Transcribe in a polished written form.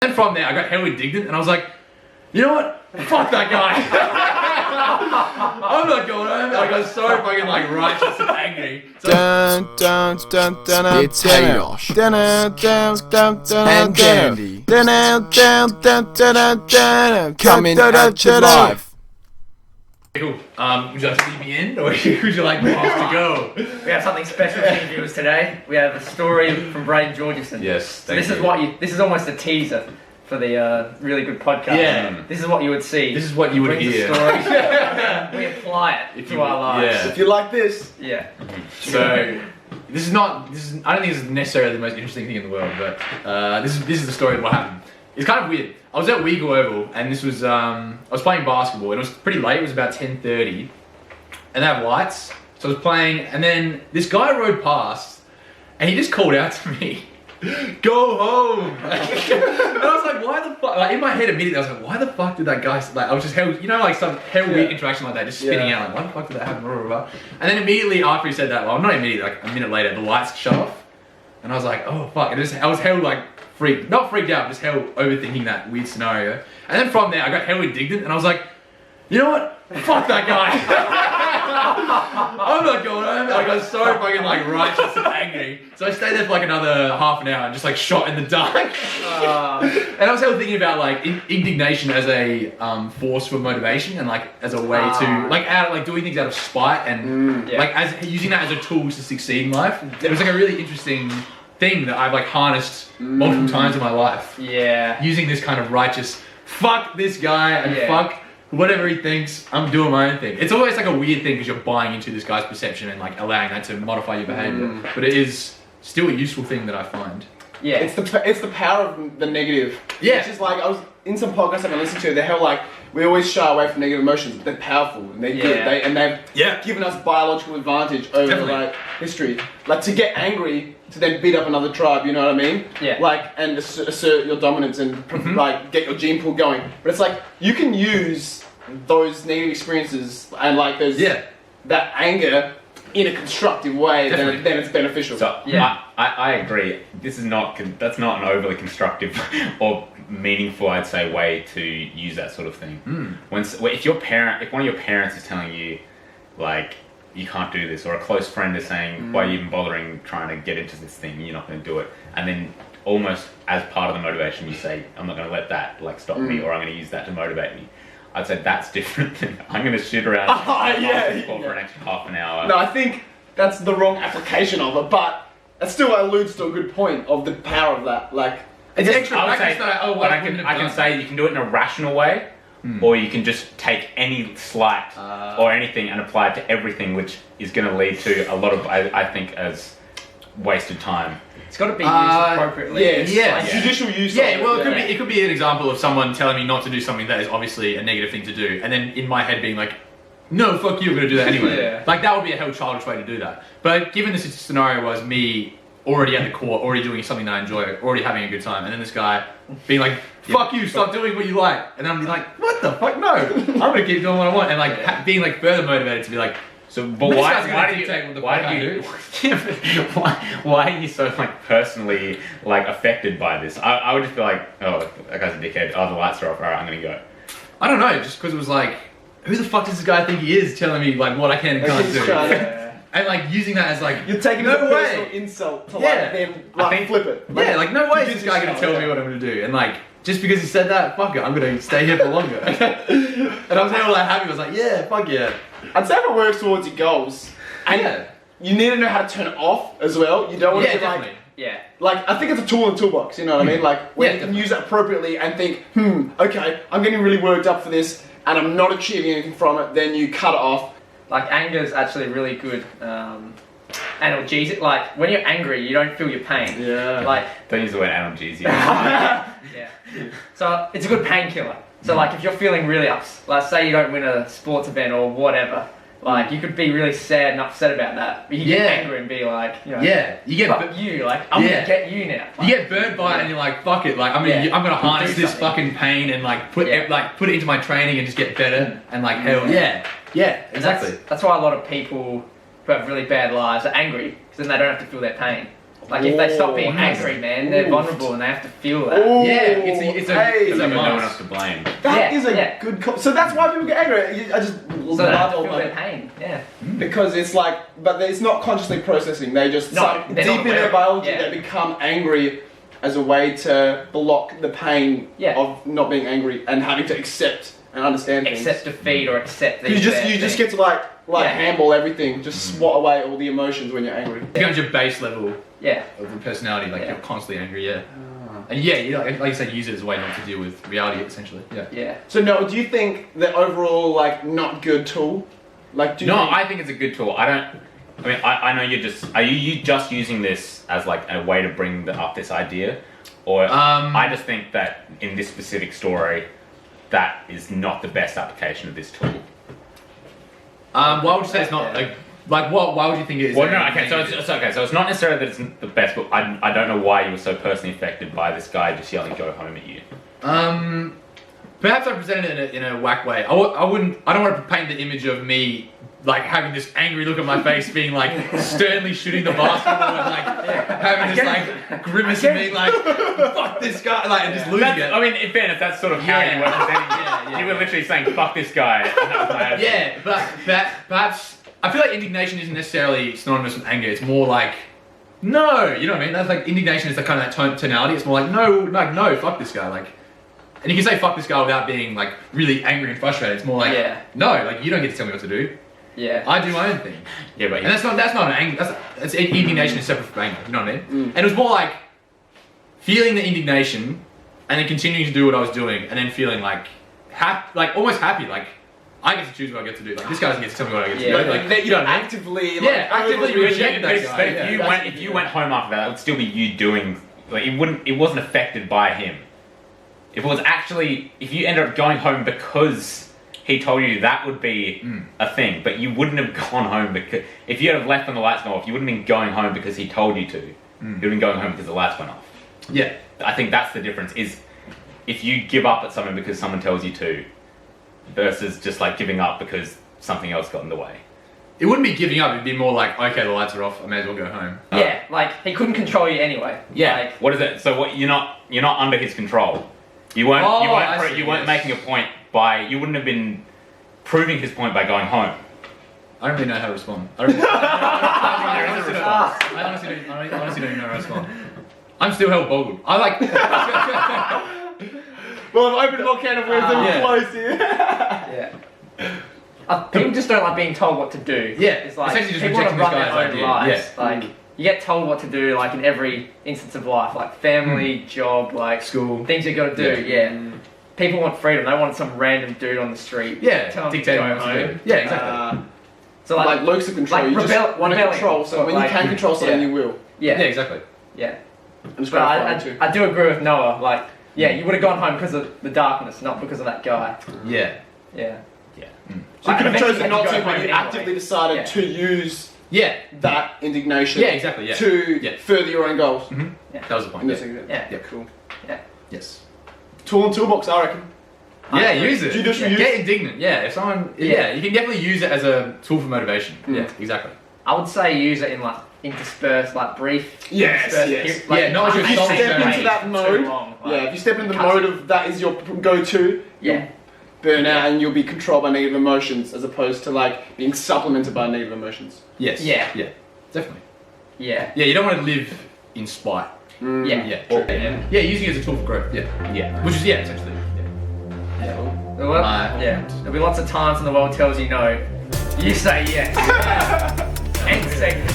And from there, I got hell indignant, and I was like, you know what? Fuck that guy. I'm not going home. I got so fucking like righteous and angry. So It's Haydosh and Candy coming at you live. cool. Would you like to leave me in, or would you like me to go? We have something special for you viewers today. We have a story from Braden Georgeson. Yes, so this is almost a teaser for the really good podcast. Yeah. This is what you would see. This is what you would hear. We apply it to our lives. Yeah. If you like this, Yeah. So I don't think this is necessarily the most interesting thing in the world, but this is the story of what happened. It's kind of weird. I was at Weagle Oval, and this was I was playing basketball, and it was pretty late. It was about 10:30, and they have lights. So I was playing, and then this guy rode past, and he just called out to me, "Go home!" And I was like, "Why the fuck?" Like in my head immediately, I was like, "Why the fuck did that guy?" Like I was just hell, like some hell weird interaction like that, just spinning out. Like, why the fuck did that happen? Blah, blah, blah. And then immediately after he said that, well, not immediately, like a minute later, the lights shut off, and I was like, "Oh fuck!" And I was hell like. Not freaked out, just hell overthinking that weird scenario. And then from there, I got hell indignant, and I was like, you know what? Fuck that guy. I'm not going home. I got so fucking like righteous and angry. So I stayed there for like another half an hour and just like shot in the dark. And I was hell thinking about like indignation as a force for motivation and like as a way to like doing things out of spite and like as using that as a tool to succeed in life. It was like a really interesting thing that I've like harnessed multiple times in my life. Yeah. Using this kind of righteous, fuck this guy and fuck whatever he thinks, I'm doing my own thing. It's always like a weird thing because you're buying into this guy's perception and like allowing that to modify your behavior. But it is still a useful thing that I find. Yeah. it's the power of the negative. Yeah. It's just like I was in some podcasts I've been listening to. They're hell like we always shy away from negative emotions. They're powerful and they're good. They've given us biological advantage over like history. Like to get angry to then beat up another tribe. You know what I mean? Yeah. Like and assert your dominance and like get your gene pool going. But it's like you can use those negative experiences and like those that anger in a constructive way, then it's beneficial. So I agree. That's not an overly constructive or meaningful, I'd say, way to use that sort of thing. If one of your parents is telling you, like, you can't do this, or a close friend is saying, why are you even bothering trying to get into this thing? You're not going to do it. And then almost as part of the motivation, you say, I'm not going to let that like stop me, or I'm going to use that to motivate me. I'd say that's different than I'm going to shoot around basketball for an extra half an hour. No, I think that's the wrong application of it, but it still alludes to a good point of the power of that. Like, It's extra I would practice say, that I can say you can do it in a rational way, or you can just take any slight or anything and apply it to everything, which is going to lead to a lot of, I think, as wasted time. It's got to be used appropriately. Judicial use. Yeah, well, it could be an example of someone telling me not to do something that is obviously a negative thing to do, and then in my head being like, no, fuck you, I'm going to do that anyway. Like, that would be a hell childish way to do that. But given this scenario was me already at the court, already doing something that I enjoy, already having a good time, and then this guy being like, fuck you, stop doing what you like. And then I'm like, what the fuck, no, I'm going to keep doing what I want. And like, being like further motivated to be like, But why are you so like personally like affected by this? I would just be like, oh, that guy's a dickhead. Oh, the lights are off. All right, I'm gonna go. I don't know, just because it was like, who the fuck does this guy think he is telling me like what I can and can't do? And like using that as like, you're taking no it as a way personal insult to like then like flip it. Yeah, like no way is this guy gonna tell me what I'm gonna do. And like, just because he said that, fuck it, I'm gonna stay here for longer. And I was all like happy. I was like, yeah, fuck yeah. I'd say if it works towards your goals, and you need to know how to turn it off as well. You don't want to definitely. like I think it's a tool in the toolbox. You know what I mean? Like when you can use it appropriately and think, okay, I'm getting really worked up for this, and I'm not achieving anything from it. Then you cut it off. Like anger is actually really good analgesic. Like when you're angry, you don't feel your pain. Yeah. Like Don't use the word analgesia. So it's a good painkiller. So like if you're feeling really like say you don't win a sports event or whatever, like you could be really sad and upset about that. But you get angry and be like, you know, you get fuck you, like I'm gonna get you now. Like, you get burned by it and you're like, fuck it, like I'm gonna harness this fucking pain and like put it into my training and just get better and like hell exactly. That's why a lot of people who have really bad lives are angry because then they don't have to feel their pain. Like if they stop being Ooh. angry, man, they're Ooh. vulnerable and they have to feel that. Ooh. Yeah, it's a Hey. Like no one must. else to blame. That Yeah, is a yeah. good. So that's why people get angry. I just So they love have to all feel that. their pain. Yeah. Because it's like, but it's not consciously processing. They just No, they're deep not in aware their of it. biology, Yeah. they become angry as a way to block the pain Yeah. of not being angry and having to accept and understand things. Accept defeat or accept these. You bad just things. get to like Yeah. handball everything, just swat away all the emotions when you're angry. It becomes your base level Yeah. of the personality. Like Yeah. you're constantly angry. Yeah. And yeah, you know, like you said, use it as a way not to deal with reality, essentially. Yeah. Yeah. So Noah, do you think the overall like not good tool? Like, do you No, think, I think it's a good tool. I know you're just. Are you just using this as like a way to bring up this idea, or I just think that in this specific story, that is not the best application of this tool. Why would you say it's not like what? Why would you think it is? Well, no, okay, so it's okay. So it's not necessarily that it's the best, but I don't know why you were so personally affected by this guy just yelling "Go home" at you. Perhaps I presented it in a whack way. I don't want to paint the image of me like having this angry look on my face, being like sternly shooting the basketball and like having this like grimace and being like, "Fuck this guy," like and just losing it. I mean, in fairness, that's sort of how you were presenting. Yeah. You were literally saying "fuck this guy." And that was my attitude. Yeah, but perhaps I feel like indignation isn't necessarily synonymous with anger. It's more like no, you know what I mean? That's like indignation is the kind of that tonality. It's more like no, fuck this guy, like. And you can say fuck this guy without being like really angry and frustrated. It's more like no, like you don't get to tell me what to do. Yeah. I do my own thing. Yeah, but And that's not an anger. That's indignation is separate from anger. You know what I mean? And it was more like feeling the indignation and then continuing to do what I was doing and then feeling like almost happy. Like I get to choose what I get to do. Like this guy doesn't get to tell me what I get to do. Like that you know what I mean? actively actively reject that guy. But if you went home after that, it would still be you doing. Like it wasn't affected by him. If it was actually, if you ended up going home because he told you, that would be a thing. But you wouldn't have gone home because if you had left and the lights gone off, you wouldn't have been going home because he told you to. You would have been going home because the lights went off. Yeah. I think that's the difference. Is if you give up at something because someone tells you to, versus just like giving up because something else got in the way. It wouldn't be giving up. It'd be more like okay, the lights are off. I may as well go home. Yeah. Like he couldn't control you anyway. Yeah. Like, What is it? So what? You're not under his control. You weren't. Oh, you weren't. I see, You weren't yes. making a point by. You wouldn't have been proving his point by going home. I don't really know how to respond. I honestly don't know how to respond. I'm still held boggled. I like. Well, I've opened more can of worms than Yeah. closed here. yeah. People just don't like being told what to do. Yeah, It's like essentially just people want to rejecting run this their guy's own idea. lives. Yeah. Like you get told what to do, like in every instance of life, like family, job, like School. things you got to do. Yeah. People want freedom. They want some random dude on the street. Yeah, tell them to dictating go what to do. home. Yeah, exactly. So Like locus of control. like You just rebel- want to rebellion. control. So when Like, you can control something, yeah. you will. yeah, Yeah, exactly. yeah. I'm just But going to I do agree with Noah. Like, yeah, you would have gone home because of the darkness, not because of that guy. Yeah. Yeah. So you could have eventually chosen had not go to, home but you anyway. actively decided Yeah. to use Yeah. that indignation Yeah, exactly. Yeah. to Yeah. further your own goals. That was the point. In Yeah. this example. Yeah. Cool. Yes. Tool and toolbox, I reckon. Yeah, use it. Judicial Yeah. use. Get indignant. Yeah, if someone. Yeah, you can definitely use it as a tool for motivation. Yeah, exactly. I would say use it in like interspersed, like brief. Yes, interspersed yes. peri- like, Yeah, not you just can't step stay into away that too mode. long, like, Yeah, if you step into the cuts mode it. of that is your go-to, Yeah. burn out and you'll be controlled by negative emotions as opposed to like being supplemented by negative emotions. Yes. Yeah. Yeah. Definitely. Yeah. Yeah, you don't want to live in spite. Yeah. Yeah. Yeah, using it as a tool for growth. Yeah. Yeah. Which is essentially. Yeah. Well, yeah. There'll be lots of times when the world tells you no. You say yes. End segment.